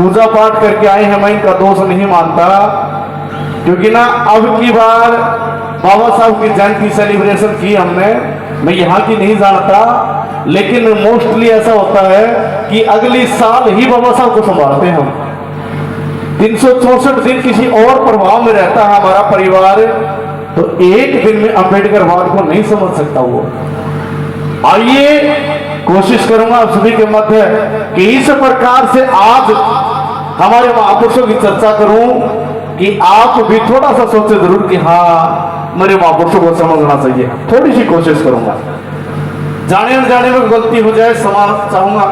पूजा पाठ करके आए हैं, मैं इनका दोष नहीं मानता, क्योंकि ना अब की बार बाबा साहब की जयंती सेलिब्रेशन की हमने, मैं यहाँ की नहीं जानता, लेकिन मोस्टली ऐसा होता है कि अगली साल ही बाबा साहब को संभालते हैं हम। 364 दिन किसी और प्रभाव में रहता है हमारा परिवार, तो एक दिन में अंबेडकर वाद को नहीं समझ सकता वो। आइए कोशिश करूंगा आप सभी के मध्य कि इस प्रकार से आज हमारे महापुरुषों की चर्चा करूं कि आप भी थोड़ा सा सोचे जरूर कि हाँ मेरे महापुरुषों को समझना चाहिए। थोड़ी सी कोशिश करूंगा, जाने न जाने में गलती हो जाए क्षमा चाहूंगा।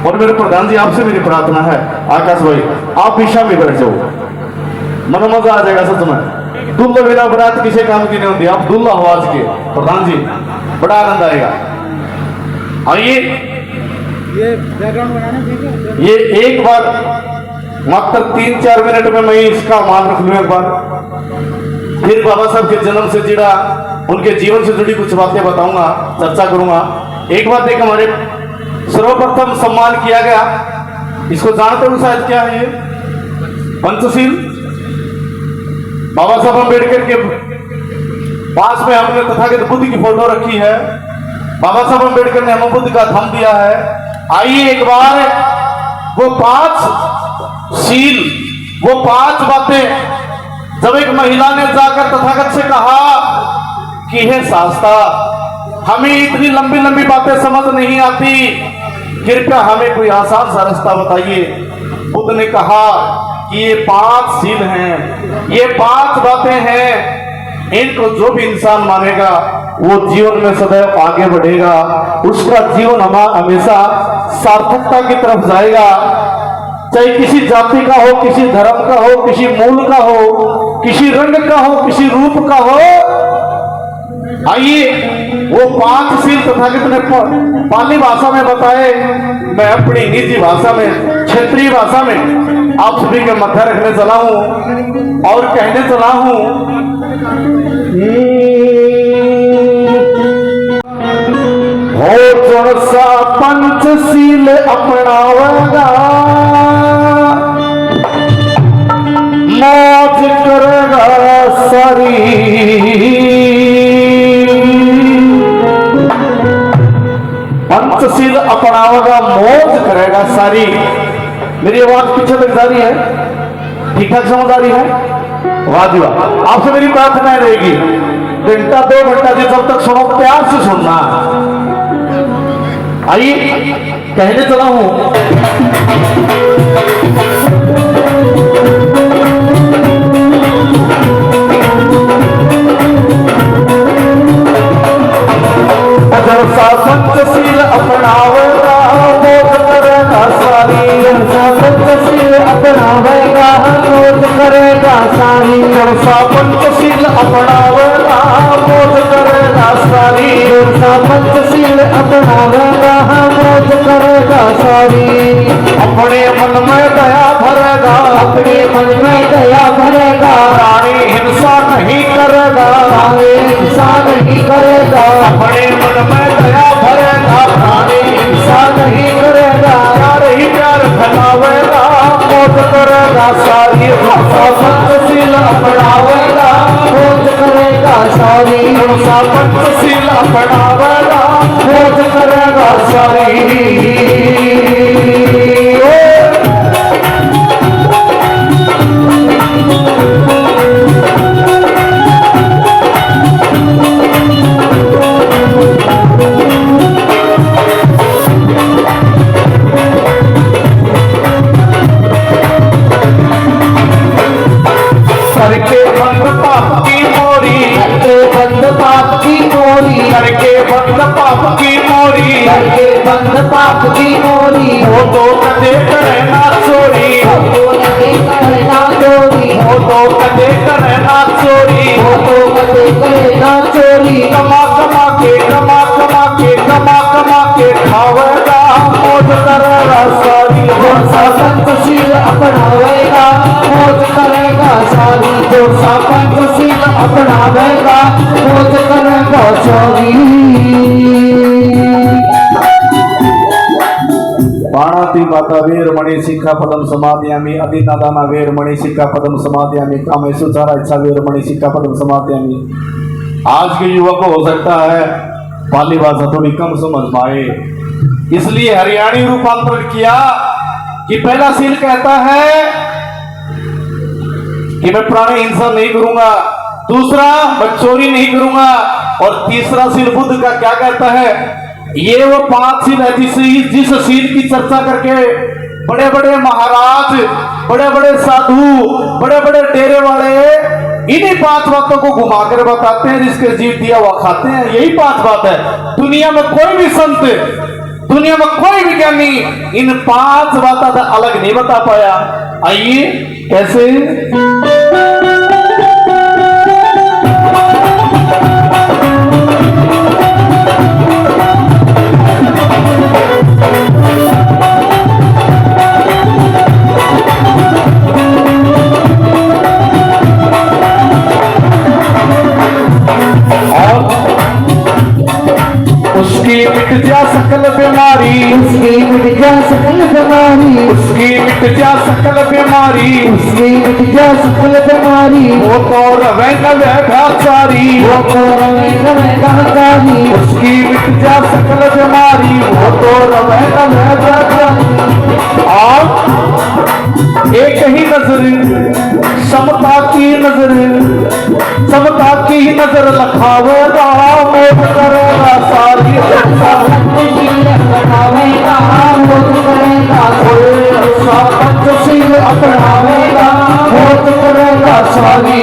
और मेरे प्रधान जी आपसे मेरी प्रार्थना है, आकाश भाई आप ईशा में बैठ जाओ, मन मजा आ जाएगा सच में। दुल्हा बिना बरात किसी काम की नहीं होती, आप दुल्हा हो आज के प्रधान जी, बड़ा आनंद आएगा। आइए ये बैकग्राउंड बनाना, ये एक बार मात्र 3-4 मिनट में मैं इसका मान रख लूं एक बार, फिर बाबा साहब के जन्म से जुड़ा, उनके जीवन से जुड़ी कुछ बातें बताऊंगा, चर्चा करूंगा। एक बात देख, हमारे सर्वप्रथम सम्मान किया गया, इसको जानते हो शायद क्या है ये? पंचशील। बाबा साहब अम्बेडकर के पास में हमने तथागत बुद्ध की फोटो रखी है। बाबा साहब अम्बेडकर ने हमें बुद्ध का थंब दिया है। आइए एक बार वो 5 शील, वो 5 बातें, जब एक महिला ने जाकर तथागत से कहा कि हे शास्ता, हमें इतनी लंबी लंबी बातें समझ नहीं आती, कृपया हमें कोई आसान सा रास्ता बताइए। बुद्ध ने कहा कि ये 5 शील हैं, ये 5 बातें हैं, इनको जो भी इंसान मानेगा वो जीवन में सदैव आगे बढ़ेगा, उसका जीवन हमेशा सार्थकता की तरफ जाएगा। चाहे किसी जाति का हो, किसी धर्म का हो, किसी मूल का हो, किसी रंग का हो, किसी रूप का हो। आइए वो 5 शील तथागत ने पाली भाषा में बताए, मैं अपनी निजी भाषा में, क्षेत्रीय भाषा में आप सभी के मध्य रखने चला हूं और कहने चला हूं। हो जड़ सा पंचशील अपनावेगा, मौज करेगा सारी। पंचशील अपनावेगा, मौज करेगा सारी। मेरी आवाज पीछे तक जा रही है? ठीक ठाक समझ आ रही है? वाह जी वाह। आपसे मेरी प्रार्थना रहेगी, 1-2 घंटा जी जब तक सुनो, प्यार से सुनना। आइए कहने चला हूं, पंचशील अपनावेगा, मौज करेगा सारी। पंचशील अपनावेगा, मौज करेगा सारी। पंचशील अपनावेगा, मौज करेगा सारी। पंचशील अपनावेगा, मौज करेगा सारी। अपने मन में दया भरेगा, अपने मन में दया भरेगा, प्राणी हिंसा नहीं करेगा, प्राणी हिंसा नहीं करेगा। अपने मन में दया भरेगा, प्राणी हिंसा नहीं करेगा, प्यार ही प्यार फैलावेगा, मौज करेगा सारी। पंचशील अपनावेगा, मौज करेगा सारी। पंचशील अपनावेगा, मौज करेगा सारी। करके बंद पाप की मोरी, करके बंद पाप की मोरी, करके बंद पाप की मोरी, करके बंद पाप की मोरी। हो तो कदे करे ना चोरी, हो तो कदे करे ना चोरी, हो तो कदे करे ना चोरी, हो तो कदे करे ना चोरी। कमा कमा के, कमा कमा के, कमा कमा के खावेगा, मौज करेगा सारी। पंचशील अपनावेगा, मौज करेगा सारी। पंचशील अपनावेगा, मौज करेगा सारी। आरती माता वीरमणि शिक्षापदम समादयामि अधिनादाना वीरमणि शिक्षापदम समादयामि कामेशुचारा इच्छा वीरमणि शिक्षापदम समादयामि। आज के युवक को हो सकता है पाली भाषा थोड़ी कम समझ पाए, इसलिए हरियाणी रूपांतरण किया कि पहला सील कहता है कि मैं प्राणी हिंसा नहीं करूंगा, दूसरा मैं चोरी नहीं करूंगा, और तीसरा सील बुद्ध का क्या कहता है? ये वो 5 सील है जिस सील की चर्चा करके बड़े बड़े महाराज, बड़े बड़े साधु, बड़े बड़े डेरे वाले इन्हीं 5 बातों को घुमा कर बताते हैं, जिसके जीव दिया हुआ खाते हैं। यही 5 बात है। दुनिया में कोई भी संत, दुनिया में कोई भी ज्ञानी इन 5 बातों का अलग नहीं बता पाया। आइए कैसे? उसकी मिट जा सकल बीमारी, उसकी मिट जा सकल बीमारी, उसकी मिट जा सकल बीमारी, उसकी मिट जा सकल बीमारी, वो तो रवे न व्याचारी, वो तो रवे न व्याचारी, उसकी मिट जा सकल बीमारी, वो तो रवे न व्याचारी। और एक ही नजर, समता की नजर, समता की नजर लखावेगा, मोद करेगा सारी अपनावेगा, मोद करेगा पंचशील अपनावेगा, मोद करेगा सारी।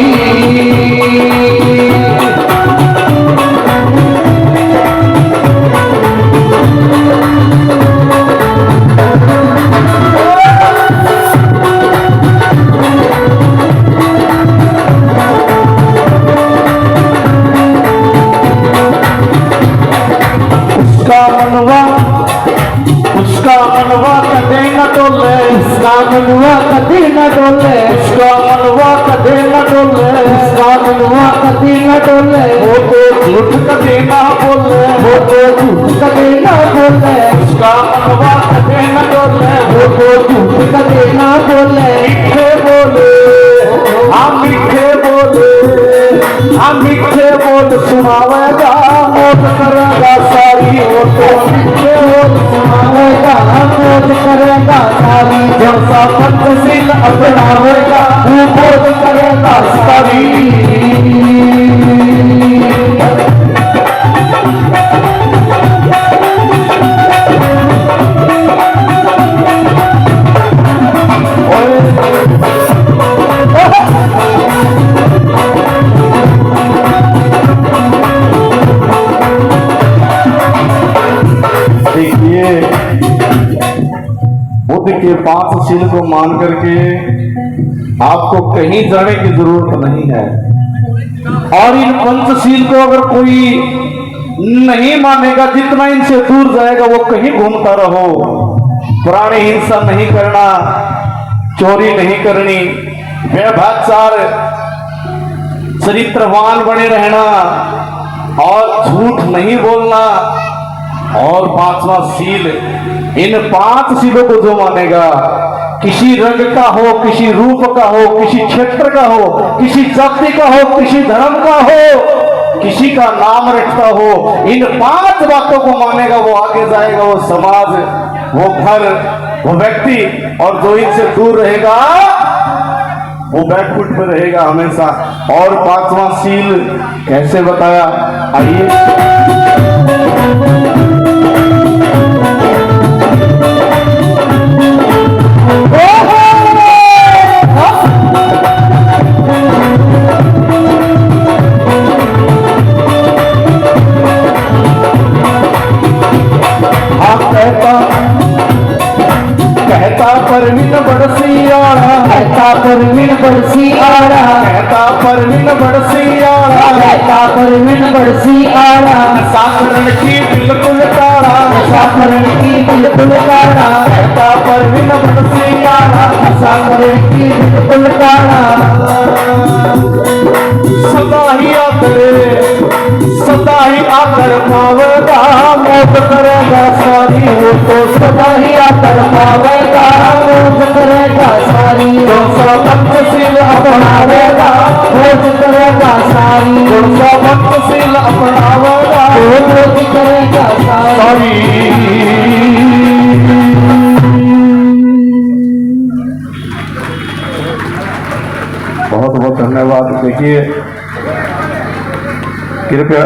उसका मनवा कदे न डोले, उसका मनवा कभी न डोले, उसका मनवा कदे न डोले, उसका मनवा कभी न डोले, वो तो झूठ कदे ना बोले, वो तो झूठ कभी न बोले, उसका मनवा कदे न डोले, वो तो झूठ कभी न बोले। मीठे बोले, हम मीठे बोले, हम मीठे बोल सुनावेगा, मौत करेगा सारी। वो तो मीठे बोल सुनावेगा, मोद करेगा सारी। जैसा पंचशील अपनावेगा, वो मौत करेगा सारी। देखिए, बुद्ध के 5 सील को मान करके आपको कहीं जाने की जरूरत नहीं है। और इन पंचशील को अगर कोई नहीं मानेगा, जितना इनसे दूर जाएगा वो कहीं घूमता रहो। प्राणी हिंसा नहीं करना, चोरी नहीं करनी, व्यभिचार, चरित्रवान बने रहना, और झूठ नहीं बोलना, और 5वां सील। इन 5 सीलों को जो मानेगा, किसी रंग का हो, किसी रूप का हो, किसी क्षेत्र का हो, किसी जाति का हो, किसी धर्म का हो, किसी का नाम रखता हो, इन 5 बातों को मानेगा, वो आगे जाएगा, वो समाज, वो घर, वो व्यक्ति। और जो इनसे दूर रहेगा वो बैकफुट पे रहेगा हमेशा। और 5वां सील कैसे बताया? आइए कहता परवीन बड़सी आड़ा, कहता परवीन बड़सी आड़ा, कहता परवीन बड़सी आड़ा, कहता परवीन बड़सी आड़ा, साकरण की बिल्कुल ताड़ा, साकरण की बिल्कुल ताड़ा, कहता परवीन बड़सी आड़ा, साकरण की बिल्कुल ताड़ा। सदा ही आकर पावेगा, मौत करेगा सारी। वो तो सदा ही कर पावेगा खोज करेगा सारी 205 अपनावेगा खोज करेगा सारी 205 अपनावेगा खोज करेगा सारी बहुत बहुत धन्यवाद। देखिए कृपया